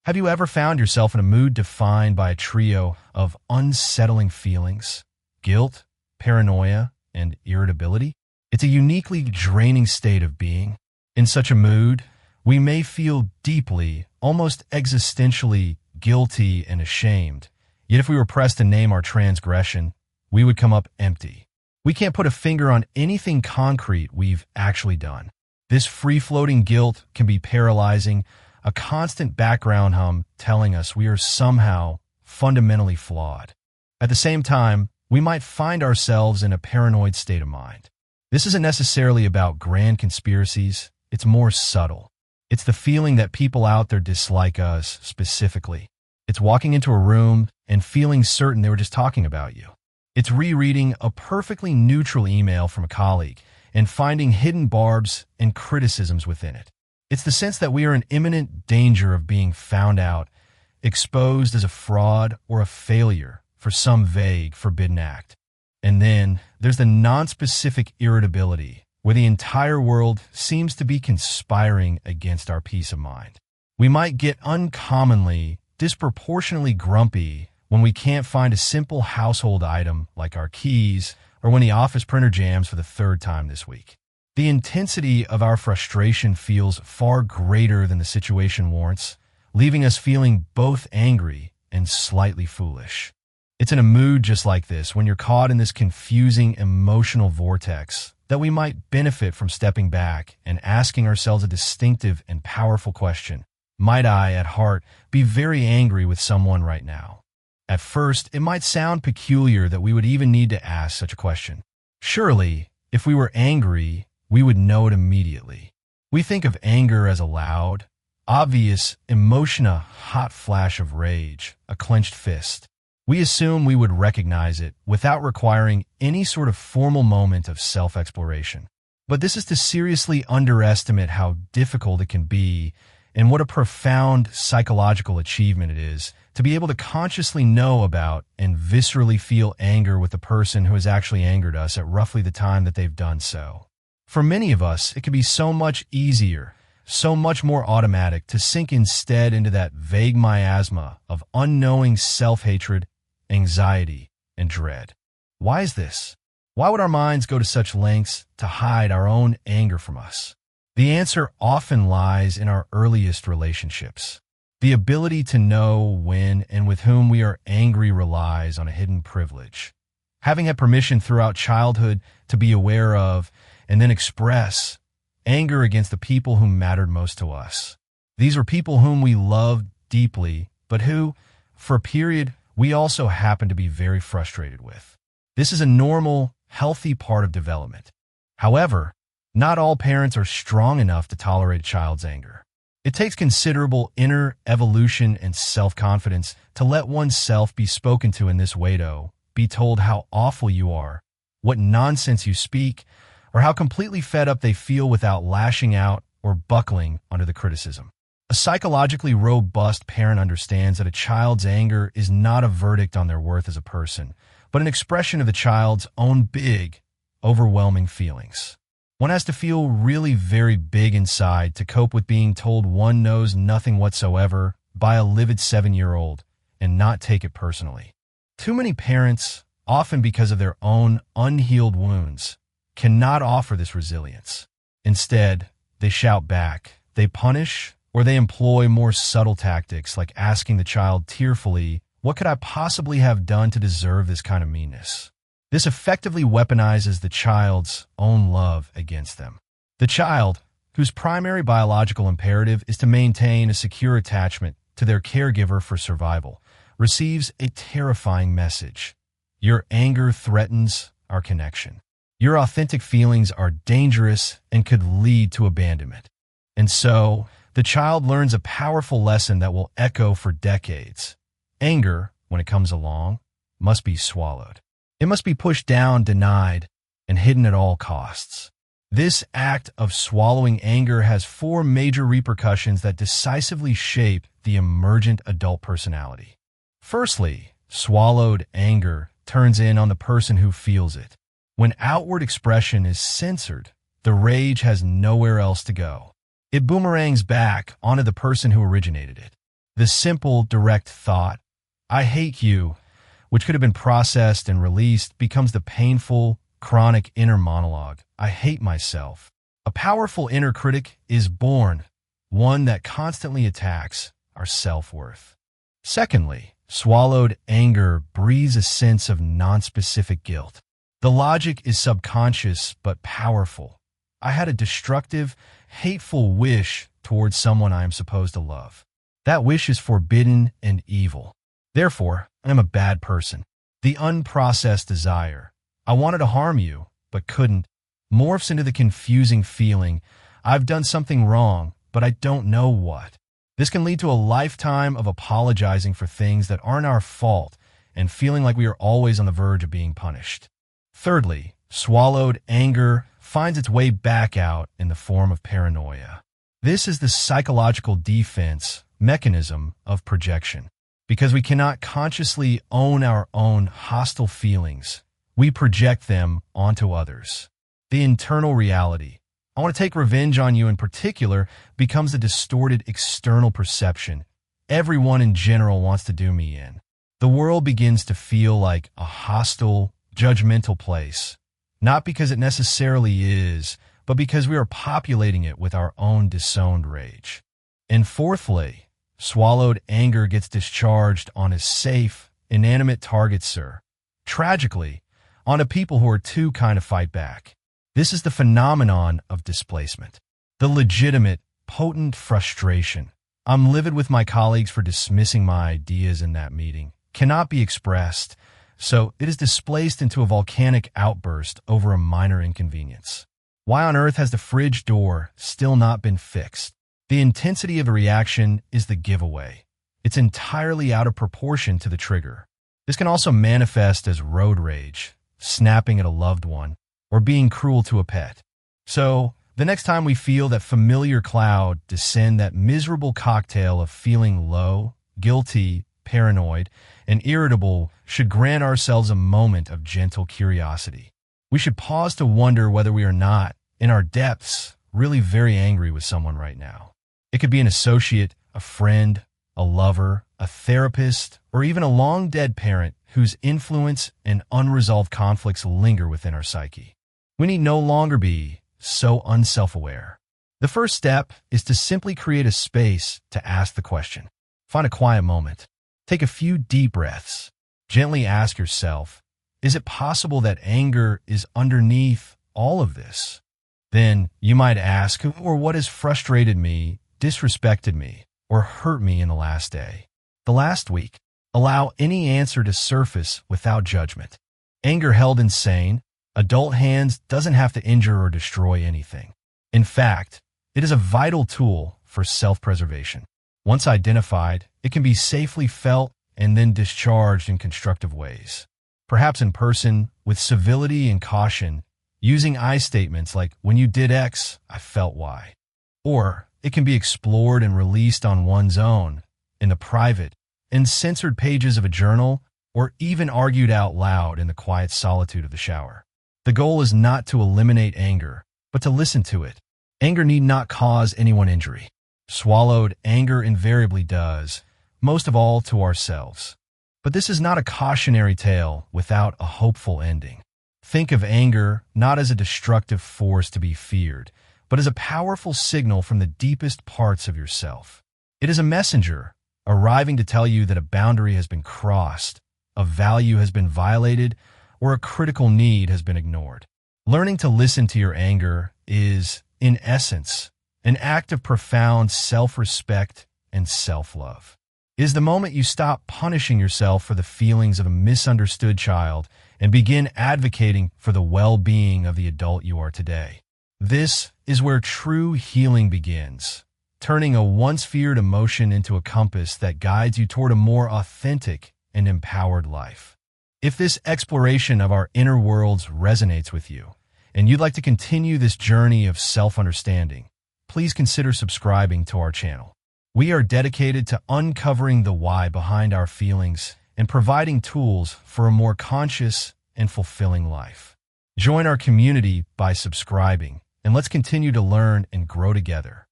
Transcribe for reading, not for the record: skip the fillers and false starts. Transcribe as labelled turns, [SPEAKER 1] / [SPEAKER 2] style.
[SPEAKER 1] Have you ever found yourself in a mood defined by a trio of unsettling feelings, guilt, paranoia, and irritability? It's a uniquely draining state of being. In such a mood, we may feel deeply, almost existentially guilty and ashamed. Yet if we were pressed to name our transgression, we would come up empty. We can't put a finger on anything concrete we've actually done. This free-floating guilt can be paralyzing, a constant background hum telling us we are somehow fundamentally flawed. At the same time, we might find ourselves in a paranoid state of mind. This isn't necessarily about grand conspiracies, it's more subtle. It's the feeling that people out there dislike us specifically. It's walking into a room and feeling certain they were just talking about you. It's rereading a perfectly neutral email from a colleague and finding hidden barbs and criticisms within it. It's the sense that we are in imminent danger of being found out, exposed as a fraud or a failure for some vague, forbidden act. And then there's the nonspecific irritability, where the entire world seems to be conspiring against our peace of mind. We might get uncommonly, disproportionately grumpy when we can't find a simple household item like our keys, or when the office printer jams for the third time this week. The intensity of our frustration feels far greater than the situation warrants, leaving us feeling both angry and slightly foolish. It's in a mood just like this, when you're caught in this confusing emotional vortex, that we might benefit from stepping back and asking ourselves a distinctive and powerful question. Might I, at heart, be very angry with someone right now? At first, it might sound peculiar that we would even need to ask such a question. Surely, if we were angry, we would know it immediately. We think of anger as a loud, obvious emotion, a hot flash of rage, a clenched fist. We assume we would recognize it without requiring any sort of formal moment of self-exploration. But this is to seriously underestimate how difficult it can be and what a profound psychological achievement it is to be able to consciously know about and viscerally feel anger with the person who has actually angered us at roughly the time that they've done so. For many of us, it can be so much easier, so much more automatic to sink instead into that vague miasma of unknowing self-hatred, anxiety, and dread. Why is this? Why would our minds go to such lengths to hide our own anger from us? The answer often lies in our earliest relationships. The ability to know when and with whom we are angry relies on a hidden privilege. Having had permission throughout childhood to be aware of and then express anger against the people who mattered most to us. These were people whom we loved deeply, but who, for a period, we also happened to be very frustrated with. This is a normal, healthy part of development. However, not all parents are strong enough to tolerate a child's anger. It takes considerable inner evolution and self-confidence to let oneself be spoken to in this way, be told how awful you are, what nonsense you speak, or how completely fed up they feel without lashing out or buckling under the criticism. A psychologically robust parent understands that a child's anger is not a verdict on their worth as a person, but an expression of the child's own big, overwhelming feelings. One has to feel really very big inside to cope with being told one knows nothing whatsoever by a livid 7-year-old and not take it personally. Too many parents, often because of their own unhealed wounds, cannot offer this resilience. Instead, they shout back, they punish, or they employ more subtle tactics like asking the child tearfully, "What could I possibly have done to deserve this kind of meanness?" This effectively weaponizes the child's own love against them. The child, whose primary biological imperative is to maintain a secure attachment to their caregiver for survival, receives a terrifying message. Your anger threatens our connection. Your authentic feelings are dangerous and could lead to abandonment. And so, the child learns a powerful lesson that will echo for decades. Anger, when it comes along, must be swallowed. It must be pushed down, denied, and hidden at all costs. This act of swallowing anger has 4 major repercussions that decisively shape the emergent adult personality. Firstly, swallowed anger turns in on the person who feels it. When outward expression is censored, the rage has nowhere else to go. It boomerangs back onto the person who originated it. The simple, direct thought, "I hate you," which could have been processed and released, becomes the painful, chronic inner monologue, "I hate myself." A powerful inner critic is born, one that constantly attacks our self-worth. Secondly, swallowed anger breeds a sense of nonspecific guilt. The logic is subconscious but powerful. I had a destructive, hateful wish towards someone I am supposed to love. That wish is forbidden and evil. Therefore, I am a bad person. The unprocessed desire, "I wanted to harm you, but couldn't," morphs into the confusing feeling, "I've done something wrong, but I don't know what." This can lead to a lifetime of apologizing for things that aren't our fault and feeling like we are always on the verge of being punished. Thirdly, swallowed anger finds its way back out in the form of paranoia. This is the psychological defense mechanism of projection. Because we cannot consciously own our own hostile feelings, we project them onto others. The internal reality, "I want to take revenge on you" in particular, becomes a distorted external perception. Everyone in general wants to do me in. The world begins to feel like a hostile, judgmental place, not because it necessarily is, but because we are populating it with our own disowned rage. And fourthly, swallowed anger gets discharged on a safe, inanimate target, sir. Tragically, onto people who are too kind to fight back. This is the phenomenon of displacement. The legitimate, potent frustration, "I'm livid with my colleagues for dismissing my ideas in that meeting," cannot be expressed, so it is displaced into a volcanic outburst over a minor inconvenience. Why on earth has the fridge door still not been fixed? The intensity of a reaction is the giveaway. It's entirely out of proportion to the trigger. This can also manifest as road rage, snapping at a loved one, or being cruel to a pet. So, the next time we feel that familiar cloud descend, that miserable cocktail of feeling low, guilty, paranoid, and irritable should grant ourselves a moment of gentle curiosity. We should pause to wonder whether we are not, in our depths, really very angry with someone right now. It could be an associate, a friend, a lover, a therapist, or even a long-dead parent whose influence and unresolved conflicts linger within our psyche. We need no longer be so unself-aware. The first step is to simply create a space to ask the question. Find a quiet moment. Take a few deep breaths. Gently ask yourself, is it possible that anger is underneath all of this? Then you might ask, or what has frustrated me, disrespected me, or hurt me in the last day, the last week? Allow any answer to surface without judgment. Anger held insane, adult hands doesn't have to injure or destroy anything. In fact, it is a vital tool for self-preservation. Once identified, it can be safely felt and then discharged in constructive ways. Perhaps in person, with civility and caution, using I statements like, "When you did X, I felt Y." Or it can be explored and released on one's own, in the private, uncensored pages of a journal, or even argued out loud in the quiet solitude of the shower. The goal is not to eliminate anger, but to listen to it. Anger need not cause anyone injury. Swallowed anger invariably does, most of all to ourselves. But this is not a cautionary tale without a hopeful ending. Think of anger not as a destructive force to be feared, but as a powerful signal from the deepest parts of yourself. It is a messenger, arriving to tell you that a boundary has been crossed, a value has been violated, or a critical need has been ignored. Learning to listen to your anger is, in essence, an act of profound self-respect and self-love. It is the moment you stop punishing yourself for the feelings of a misunderstood child and begin advocating for the well-being of the adult you are today. This is where true healing begins, turning a once-feared emotion into a compass that guides you toward a more authentic and empowered life. If this exploration of our inner worlds resonates with you, and you'd like to continue this journey of self-understanding, please consider subscribing to our channel. We are dedicated to uncovering the why behind our feelings and providing tools for a more conscious and fulfilling life. Join our community by subscribing, and let's continue to learn and grow together.